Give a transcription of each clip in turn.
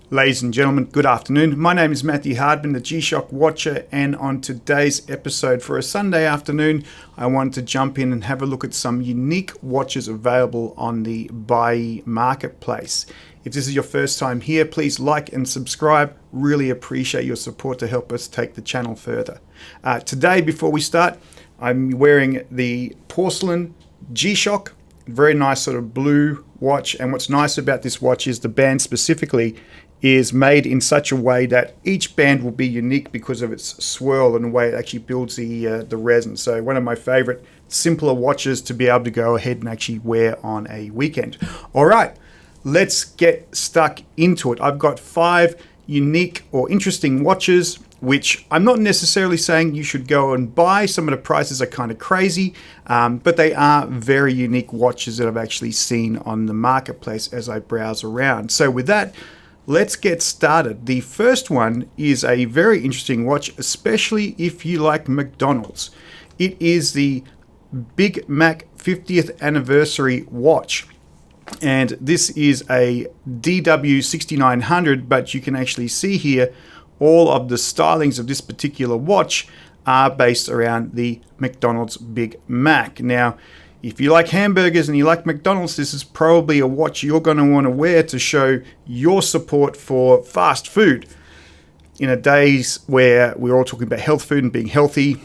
Ladies and gentlemen, good afternoon. My name is Matthew Hardman, the G Shock watcher, and on today's episode for a Sunday afternoon, I wanted to jump in and have a look at some unique watches available on the Buyee marketplace. If this is your first time here, please like and subscribe. Really appreciate your support to help us take the channel further. Today, before we start, I'm wearing the porcelain G Shock. Very nice sort of blue watch, and what's nice about this watch is the band specifically is made in such a way that each band will be unique because of its swirl and the way it actually builds the resin. So one of my favorite simpler watches to be able to go ahead and actually wear on a weekend. All right, let's get stuck into it. I've got 5 unique or interesting watches, which I'm not necessarily saying you should go and buy. Some of the prices are kind of crazy, but they are very unique watches that I've actually seen on the marketplace as I browse around. So with that, let's get started. The first one is a very interesting watch, especially if you like McDonald's. It is the Big Mac 50th anniversary watch. And this is a DW 6900, but you can actually see here all of the stylings of this particular watch are based around the McDonald's Big Mac. Now, if you like hamburgers and you like McDonald's, this is probably a watch you're going to want to wear to show your support for fast food. In a days where we're all talking about health food and being healthy,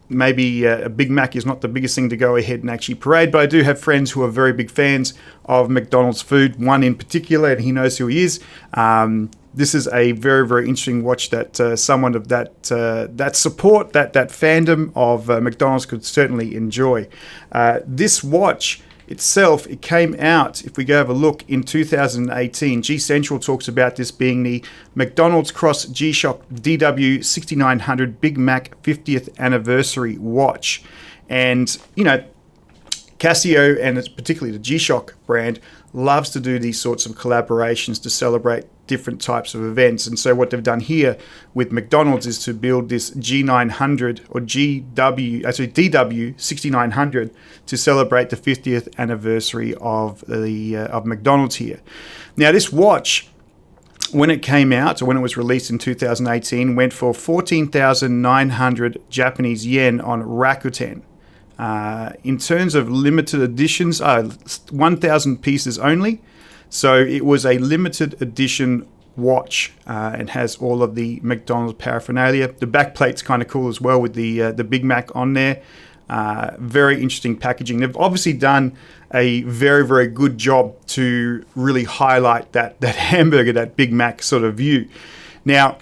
maybe a Big Mac is not the biggest thing to go ahead and actually parade, but I do have friends who are very big fans of McDonald's food, one in particular, and he knows who he is. This is a very, very interesting watch that someone of that support, that fandom of McDonald's could certainly enjoy. This watch itself, it came out, if we go have a look, in 2018. G Central talks about this being the McDonald's Cross G Shock DW 6900 Big Mac 50th anniversary watch. And, you know, Casio, and it's particularly the G Shock brand, loves to do these sorts of collaborations to celebrate different types of events. And so what they've done here with McDonald's is to build this G900 or DW 6900 to celebrate the 50th anniversary of McDonald's here. Now, this watch, when it came out, or when it was released in 2018, went for 14,900 Japanese yen on Rakuten. In terms of limited editions, 1,000 pieces only. So it was a limited edition watch and has all of the McDonald's paraphernalia. The back plate's kind of cool as well with the Big Mac on there. Very interesting packaging. They've obviously done a very, very good job to really highlight that hamburger, that Big Mac sort of view. Now,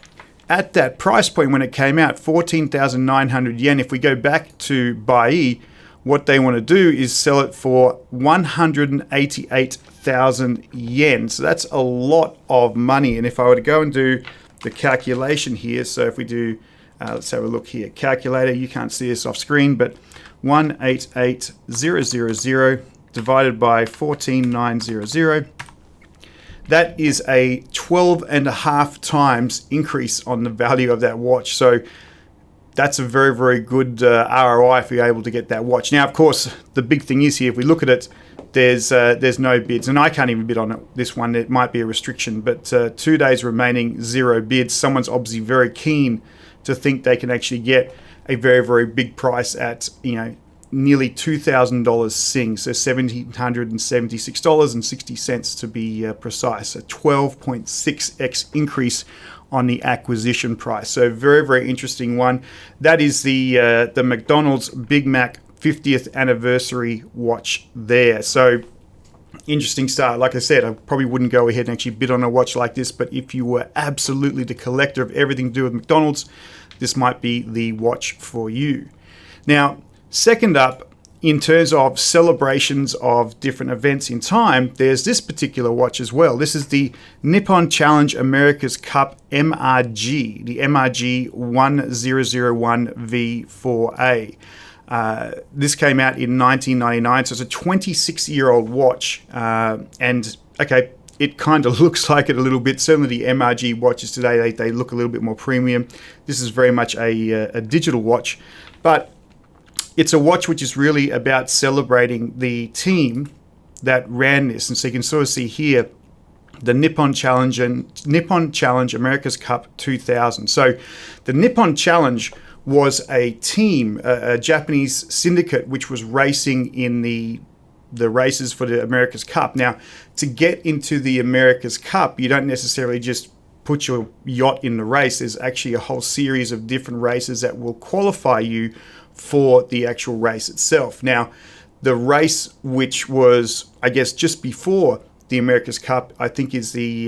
at that price point when it came out, 14,900 yen, if we go back to Buyee, what they want to do is sell it for 188,000 yen. So that's a lot of money. And if I were to go and do the calculation here, so if we do, let's have a look here, calculator, you can't see this off screen, but 188,000 divided by 14,900, that is a 12.5 times increase on the value of that watch. So that's a very, very good ROI if you're able to get that watch. Now, of course, the big thing is here, if we look at it, there's no bids, and I can't even bid on it. This one, it might be a restriction, but 2 days remaining, 0 bids. Someone's obviously very keen to think they can actually get a very, very big price at, you know, nearly $2,000 Sing, so $1,776.60 to be precise, a 12.6x increase on the acquisition price. So very, very interesting one. That is the McDonald's Big Mac 50th anniversary watch there. So interesting start. Like I said, I probably wouldn't go ahead and actually bid on a watch like this, but if you were absolutely the collector of everything to do with McDonald's, this might be the watch for you. Now, second up, in terms of celebrations of different events in time, there's this particular watch as well. This is the Nippon Challenge America's Cup MRG, the MRG 1001V4A. This came out in 1999, so it's a 26-year-old watch. And, okay, it kind of looks like it a little bit. Certainly the MRG watches today, they look a little bit more premium. This is very much a digital watch. But it's a watch which is really about celebrating the team that ran this. And so you can sort of see here the Nippon Challenge America's Cup 2000. So the Nippon Challenge was a team, a Japanese syndicate, which was racing in the races for the America's Cup. Now, to get into the America's Cup, you don't necessarily just put your yacht in the race. There's actually a whole series of different races that will qualify you for the actual race itself. Now, the race which was, I guess, just before the America's Cup, I think is the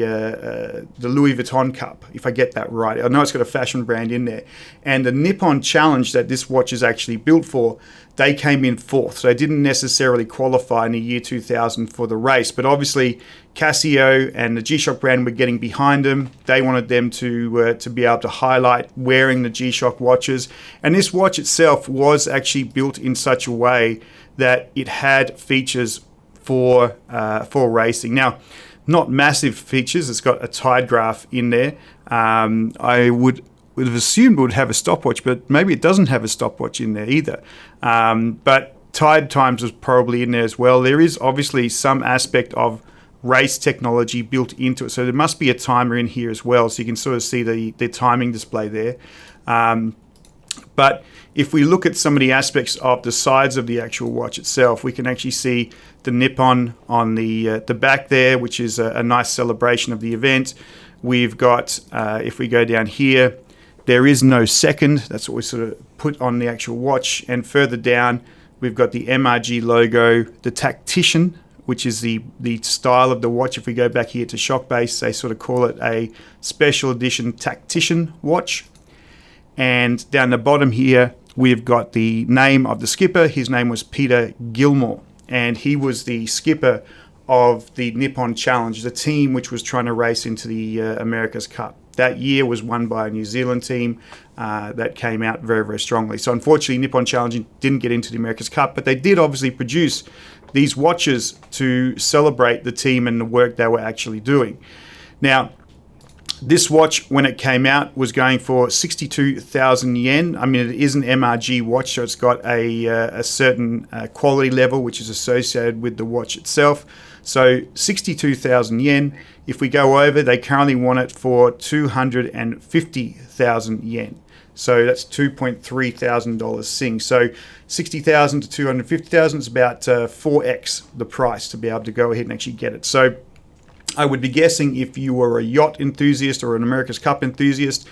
Louis Vuitton Cup, if I get that right. I know it's got a fashion brand in there. And the Nippon Challenge that this watch is actually built for, they came in fourth. So they didn't necessarily qualify in the year 2000 for the race. But obviously, Casio and the G Shock brand were getting behind them. They wanted them to be able to highlight wearing the G Shock watches. And this watch itself was actually built in such a way that it had features for racing. Now, not massive features. It's got a tide graph in there. I would have assumed it would have a stopwatch, but maybe it doesn't have a stopwatch in there either. But tide times was probably in there as well. There is obviously some aspect of race technology built into it. So there must be a timer in here as well. So you can sort of see the timing display there. But if we look at some of the aspects of the sides of the actual watch itself, we can actually see the Nippon on the back there, which is a nice celebration of the event. We've got, if we go down here, there is no second. That's what we sort of put on the actual watch. And further down, we've got the MRG logo, the Tactician, which is the style of the watch. If we go back here to Shockbase, they sort of call it a special edition Tactician watch. And down the bottom here, we've got the name of the skipper. His name was Peter Gilmore, and he was the skipper of the Nippon Challenge, the team which was trying to race into the America's Cup. That year was won by a New Zealand team that came out very, very strongly. So unfortunately, Nippon Challenge didn't get into the America's Cup, but they did obviously produce these watches to celebrate the team and the work they were actually doing. Now, this watch, when it came out, was going for 62,000 yen. I mean, it is an MRG watch, so it's got a certain quality level which is associated with the watch itself. So 62,000 yen. If we go over, they currently want it for 250,000 yen. So that's $2,300 Sing. So 60,000 to 250,000 is about 4x the price to be able to go ahead and actually get it. So I would be guessing if you were a yacht enthusiast or an America's Cup enthusiast,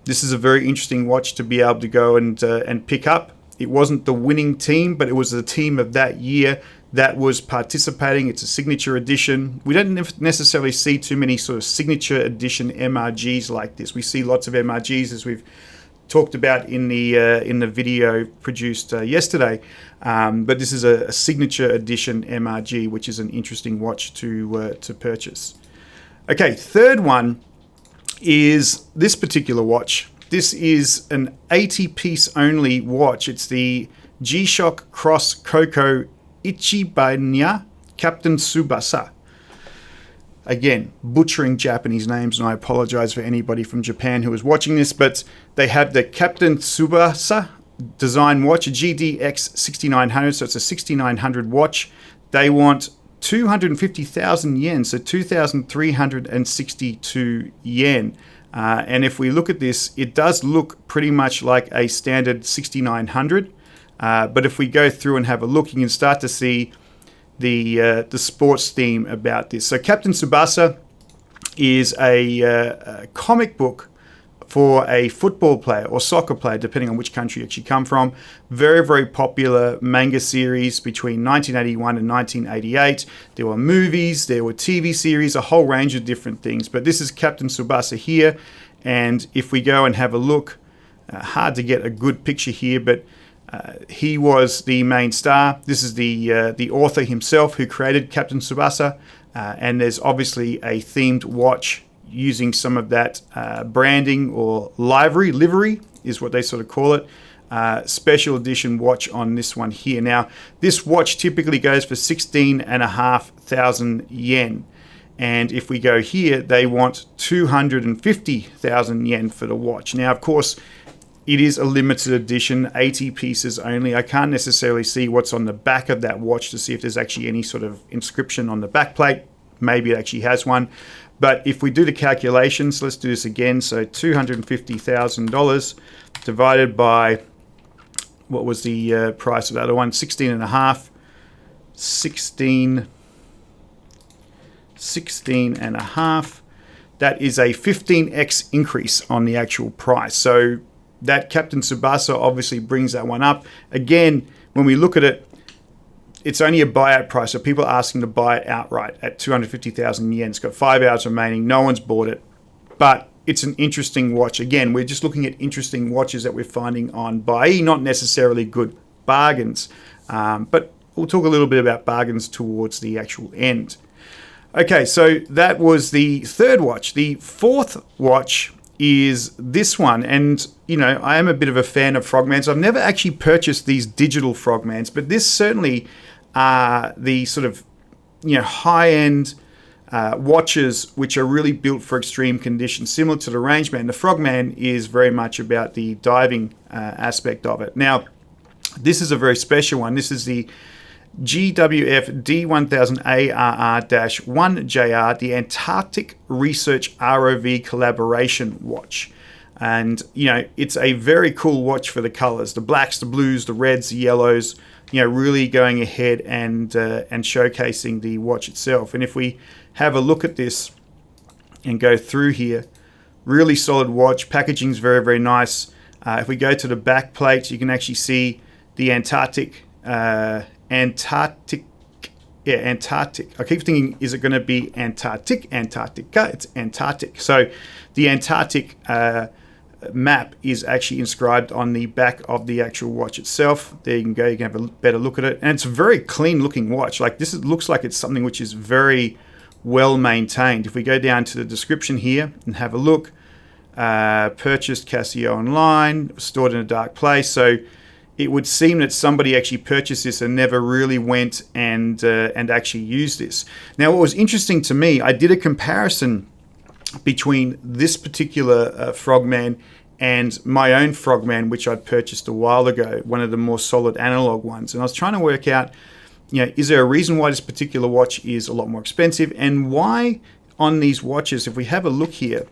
this is a very interesting watch to be able to go and pick up. It wasn't the winning team, but it was the team of that year that was participating. It's a signature edition. We don't necessarily see too many sort of signature edition MRGs like this. We see lots of MRGs, as we've talked about in the video produced yesterday, but this is a signature edition MRG, which is an interesting watch to purchase. Okay, third one is this particular watch. This is an 80-piece only watch. It's the G Shock Cross Coco Ichibanya Captain Tsubasa. Again, butchering Japanese names, and I apologize for anybody from Japan who is watching this, but they have the Captain Tsubasa design watch, a GDX 6900, so it's a 6900 watch. They want 250,000 yen, so 2,362 yen. And if we look at this, it does look pretty much like a standard 6900. But if we go through and have a look, you can start to see the sports theme about this. So Captain Tsubasa is a comic book for a football player or soccer player, depending on which country you actually come from. Very, very popular manga series between 1981 and 1988. There were movies, there were TV series, a whole range of different things. But this is Captain Tsubasa here. And if we go and have a look, hard to get a good picture here, but he was the main star. This is the author himself who created Captain Tsubasa. And there's obviously a themed watch using some of that branding or livery is what they sort of call it. Special edition watch on this one here. Now, this watch typically goes for 16,500 yen. And if we go here, they want 250,000 yen for the watch. Now, of course, it is a limited edition, 80 pieces only. I can't necessarily see what's on the back of that watch to see if there's actually any sort of inscription on the back plate. maybe it actually has one. But if we do the calculations, let's do this again. So $250,000 divided by, what was the price of the other one? 16 and a half. 16 and a half. That is a 15x increase on the actual price. So that Captain Tsubasa obviously brings that one up. Again, when we look at it, it's only a buyout price, so people are asking to buy it outright at 250,000 yen. It's got 5 hours remaining. No one's bought it, but it's an interesting watch. Again, we're just looking at interesting watches that we're finding on Buyee, not necessarily good bargains, but we'll talk a little bit about bargains towards the actual end. Okay, so that was the third watch. The fourth watch is this one, and you know, I am a bit of a fan of Frogmans. I've never actually purchased these digital Frogmans, but this certainly the sort of, you know, high-end watches which are really built for extreme conditions, similar to the Rangeman. The Frogman is very much about the diving aspect of it. Now, this is a very special one. This is the GWF D1000ARR-1JR, the Antarctic Research ROV collaboration watch. And, you know, it's a very cool watch for the colors, the blacks, the blues, the reds, the yellows, you know, really going ahead and showcasing the watch itself. And if we have a look at this and go through here, really solid watch. Packaging is very, very nice. If we go to the back plate, you can actually see the Antarctic. Antarctic. I keep thinking, is it going to be Antarctic? Antarctica. It's Antarctic. So the Antarctic map is actually inscribed on the back of the actual watch itself. There you can go. You can have a better look at it. And it's a very clean looking watch. Like this looks like it's something which is very well maintained. If we go down to the description here and have a look, purchased Casio online, stored in a dark place. So it would seem that somebody actually purchased this and never really went and actually used this. Now, what was interesting to me, I did a comparison between this particular Frogman and my own Frogman, which I'd purchased a while ago, one of the more solid analog ones. And I was trying to work out, you know, is there a reason why this particular watch is a lot more expensive, and why on these watches, if we have a look here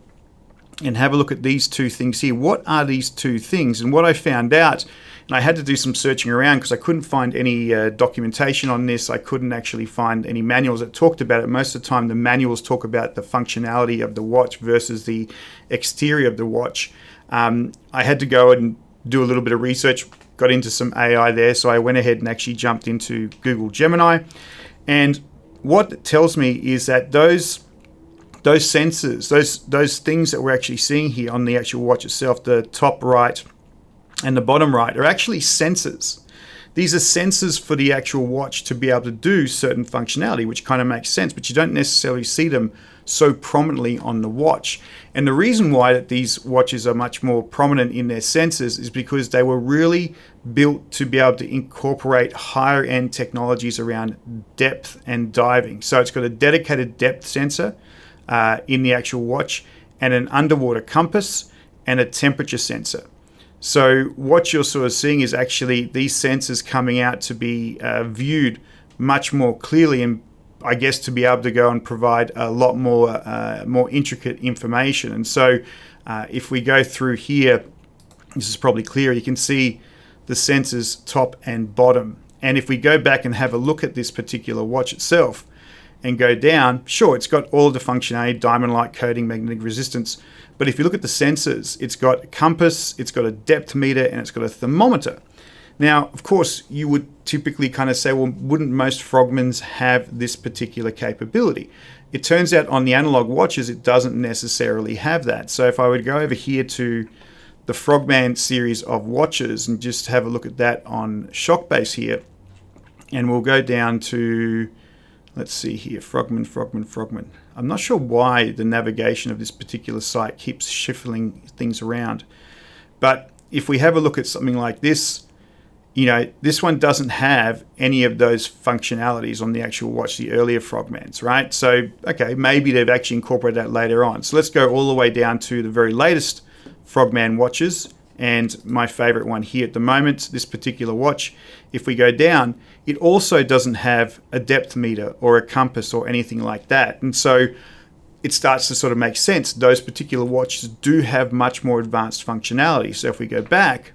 and have a look at these two things here, what are these two things? And what I found out, and I had to do some searching around because I couldn't find any documentation on this. I couldn't actually find any manuals that talked about it. Most of the time, the manuals talk about the functionality of the watch versus the exterior of the watch. I had to go and do a little bit of research, got into some AI there, so I went ahead and actually jumped into Google Gemini. And what it tells me is that those sensors, those things that we're actually seeing here on the actual watch itself, the top right and the bottom right, are actually sensors. These are sensors for the actual watch to be able to do certain functionality, which kind of makes sense, but you don't necessarily see them so prominently on the watch. And the reason why that these watches are much more prominent in their sensors is because they were really built to be able to incorporate higher end technologies around depth and diving. So it's got a dedicated depth sensor in the actual watch, and an underwater compass and a temperature sensor. So what you're sort of seeing is actually these sensors coming out to be viewed much more clearly, and I guess to be able to go and provide a lot more intricate information. And so if we go through here, this is probably clear, you can see the sensors top and bottom. And if we go back and have a look at this particular watch itself and go down, sure, it's got all of the functionality, diamond light coating, magnetic resistance. But if you look at the sensors, it's got a compass, it's got a depth meter, and it's got a thermometer. Now, of course, you would typically kind of say, well, wouldn't most Frogmans have this particular capability? It turns out on the analog watches, it doesn't necessarily have that. So if I would go over here to the Frogman series of watches and just have a look at that on Shockbase here, and we'll go down to, let's see here, Frogman. I'm not sure why the navigation of this particular site keeps shuffling things around. But if we have a look at something like this, you know, this one doesn't have any of those functionalities on the actual watch, the earlier Frogmans, right? So, okay, maybe they've actually incorporated that later on. So let's go all the way down to the very latest Frogman watches and my favorite one here at the moment, this particular watch. If we go down, it also doesn't have a depth meter or a compass or anything like that. And so it starts to sort of make sense. Those particular watches do have much more advanced functionality. So if we go back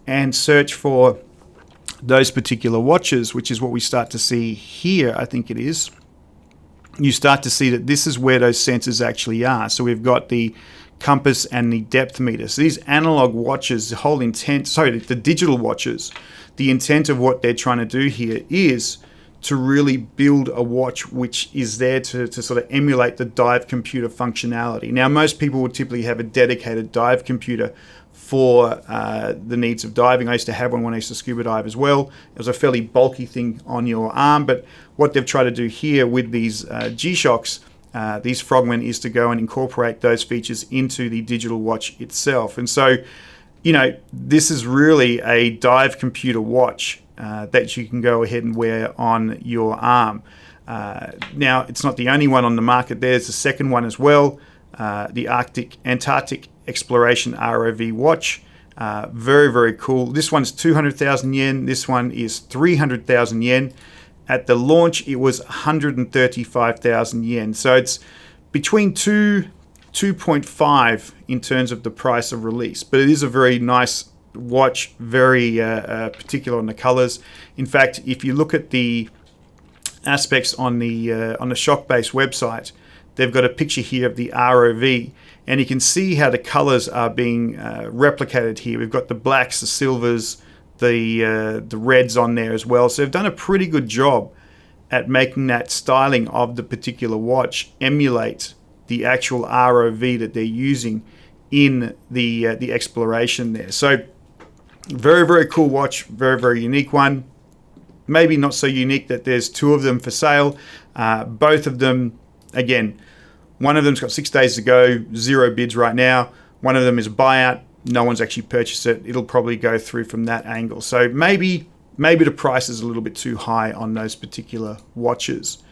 and search for those particular watches, which is what we start to see here, I think it is, you start to see that this is where those sensors actually are. So we've got the compass and the depth meter. So these analog watches, the whole intent, the digital watches, the intent of what they're trying to do here is to really build a watch which is there to sort of emulate the dive computer functionality. Now, most people would typically have a dedicated dive computer for the needs of diving. I used to have one when I used to scuba dive as well. It was a fairly bulky thing on your arm, but what they've tried to do here with these G Shocks, these Frogmen, is to go and incorporate those features into the digital watch itself. And so, this is really a dive computer watch that you can go ahead and wear on your arm. Now, it's not the only one on the market. There's a second one as well, the Antarctic Exploration ROV watch. Very, very cool. This one's 200,000 yen. This one is 300,000 yen. At the launch, it was 135,000 yen. So it's between 2.5 in terms of the price of release. But it is a very nice watch, very particular on the colors. In fact, if you look at the aspects on the Shockbase website, they've got a picture here of the ROV, and you can see how the colors are being replicated here. We've got the blacks, the silvers, the reds on there as well. So they've done a pretty good job at making that styling of the particular watch emulate the actual ROV that they're using in the exploration there. So very, very cool watch, very, very unique one. Maybe not so unique that there's two of them for sale. Both of them, again, one of them's got 6 days to go, 0 bids right now. One of them is a buyout. No one's actually purchased it. It'll probably go through from that angle. So maybe the price is a little bit too high on those particular watches.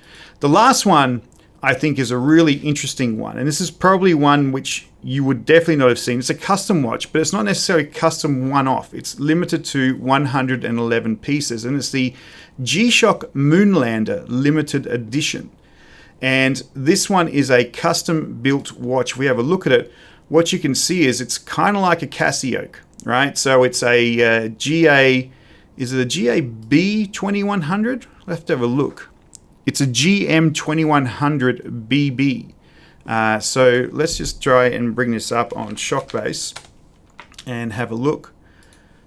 The last one, I think, is a really interesting one. And this is probably one which you would definitely not have seen. It's a custom watch, but it's not necessarily custom one-off. It's limited to 111 pieces. And it's the G Shock Moonlander limited edition. And this one is a custom-built watch. If we have a look at it, what you can see is it's kind of like a Casioak, right? So it's a GA, is it a GA B2100? I'll have to have a look. It's a GM 2100 BB. So let's just try and bring this up on Shockbase and have a look.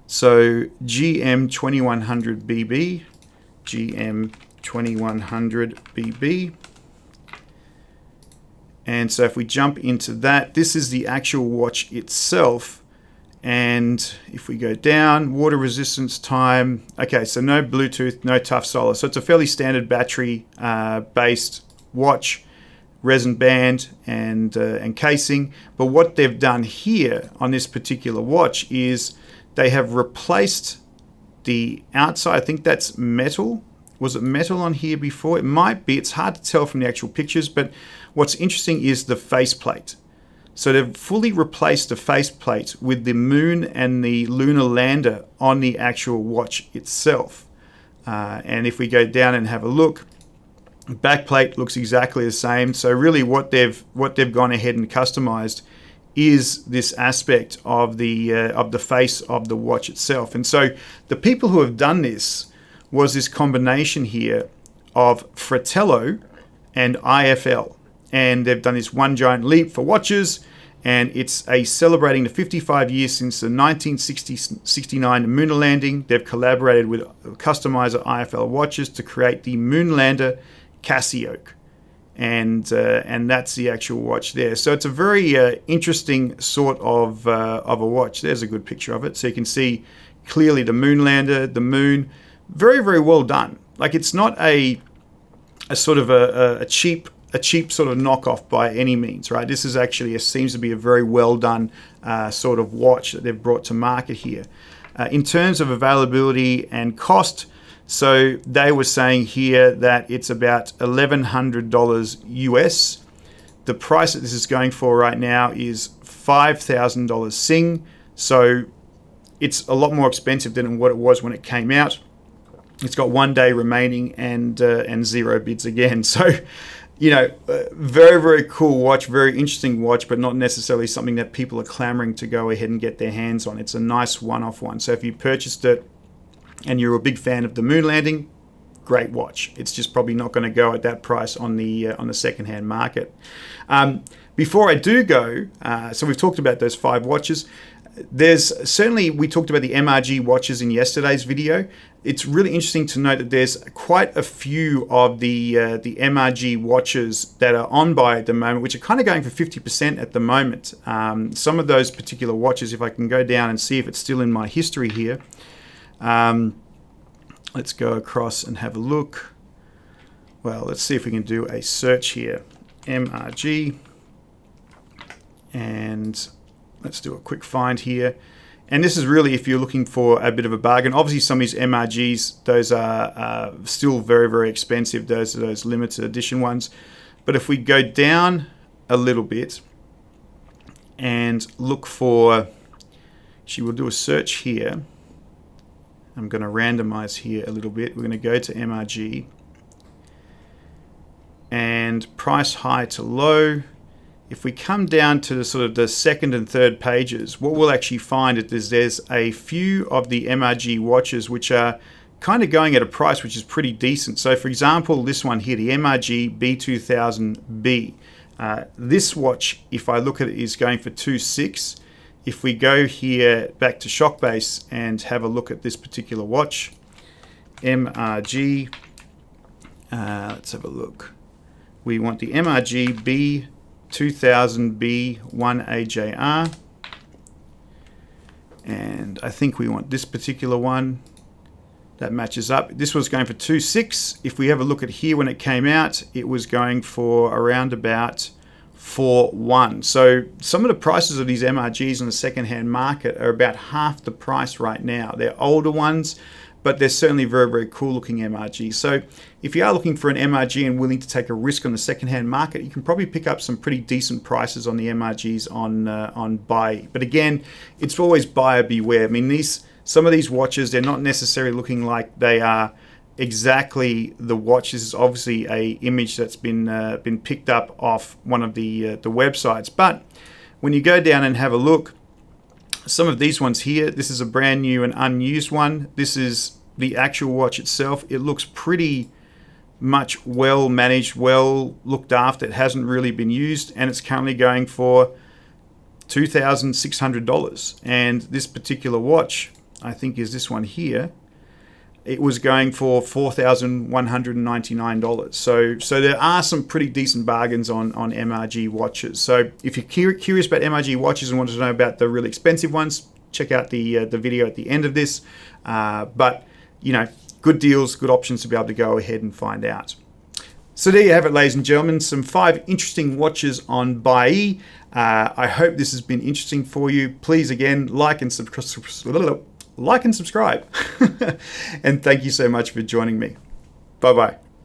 So GM 2100 BB, GM 2100 BB. And so if we jump into that, this is the actual watch itself. And if we go down, water resistance time. Okay, so no Bluetooth, no tough solar. So it's a fairly standard battery based watch, resin band and casing. But what they've done here on this particular watch is they have replaced the outside. I think that's metal. Was it metal on here before? It might be. It's hard to tell from the actual pictures, but what's interesting is the faceplate. So they've fully replaced the faceplate with the moon and the lunar lander on the actual watch itself. And if we go down and have a look, the backplate looks exactly the same. So really what they've gone ahead and customized is this aspect of the face of the watch itself. And so the people who have done this was this combination here of Fratello and IFL. And they've done this one giant leap for watches, and it's celebrating the 55 years since the 1969 lunar landing. They've collaborated with customizer IFL watches to create the Moonlander Casioak. And that's the actual watch there. So it's a very interesting sort of a watch. There's a good picture of it. So you can see clearly the Moonlander, the moon. Very, very well done. Like, it's not a sort of a cheap sort of knockoff by any means, right? This is actually seems to be a very well done sort of watch that they've brought to market here. In terms of availability and cost, so they were saying here that it's about $1,100 US. The price that this is going for right now is $5,000 Sing. So it's a lot more expensive than what it was when it came out. It's got 1 day remaining and 0 bids again. So, very, very cool watch, very interesting watch, but not necessarily something that people are clamoring to go ahead and get their hands on. It's a nice one-off one. So if you purchased it and you're a big fan of the moon landing, great watch. It's just probably not going to go at that price on the second-hand market. Before I do go, so we've talked about those 5 watches. We talked about the MRG watches in yesterday's video. It's really interesting to note that there's quite a few of the MRG watches that are on Buyee at the moment, which are kind of going for 50% at the moment. Some of those particular watches, if I can go down and see if it's still in my history here. Let's go across and have a look. Well, let's see if we can do a search here. MRG. And let's do a quick find here. And this is really if you're looking for a bit of a bargain. Obviously, some of these MRGs, those are still very, very expensive. Those are those limited edition ones. But if we go down a little bit and look for, actually, we'll do a search here. I'm going to randomize here a little bit. We're going to go to MRG and price high to low. If we come down to the second and third pages, what we'll actually find is there's a few of the MRG watches which are kind of going at a price which is pretty decent. So for example, this one here, the MRG B2000B. This watch, if I look at it, is going for 2.6. If we go here back to Shockbase and have a look at this particular watch, MRG, let's have a look. We want the MRG B2000B1AJR, and I think we want this particular one. That matches up. This was going for 2.6. If we have a look at here when it came out, it was going for around about 4.1. So some of the prices of these MRGs in the second-hand market are about half the price right now. They're older ones, but they're certainly very, very cool looking MRGs. So if you are looking for an MRG and willing to take a risk on the second-hand market, you can probably pick up some pretty decent prices on the MRGs on Buyee. But again, it's always buyer beware. I mean, some of these watches, they're not necessarily looking like they are exactly the watch. This is obviously a image that's been picked up off one of the websites. But when you go down and have a look, some of these ones here, this is a brand new and unused one. This is the actual watch itself. It looks pretty much well managed, well looked after. It hasn't really been used, and it's currently going for $2,600. And this particular watch, I think, is this one here. It was going for $4,199. So there are some pretty decent bargains on MRG watches. So if you're curious about MRG watches and want to know about the really expensive ones, check out the video at the end of this. But good deals, good options to be able to go ahead and find out. So there you have it, ladies and gentlemen, some 5 interesting watches on Buyee. I hope this has been interesting for you. Please, again, like and subscribe. And thank you so much for joining me. Bye-bye.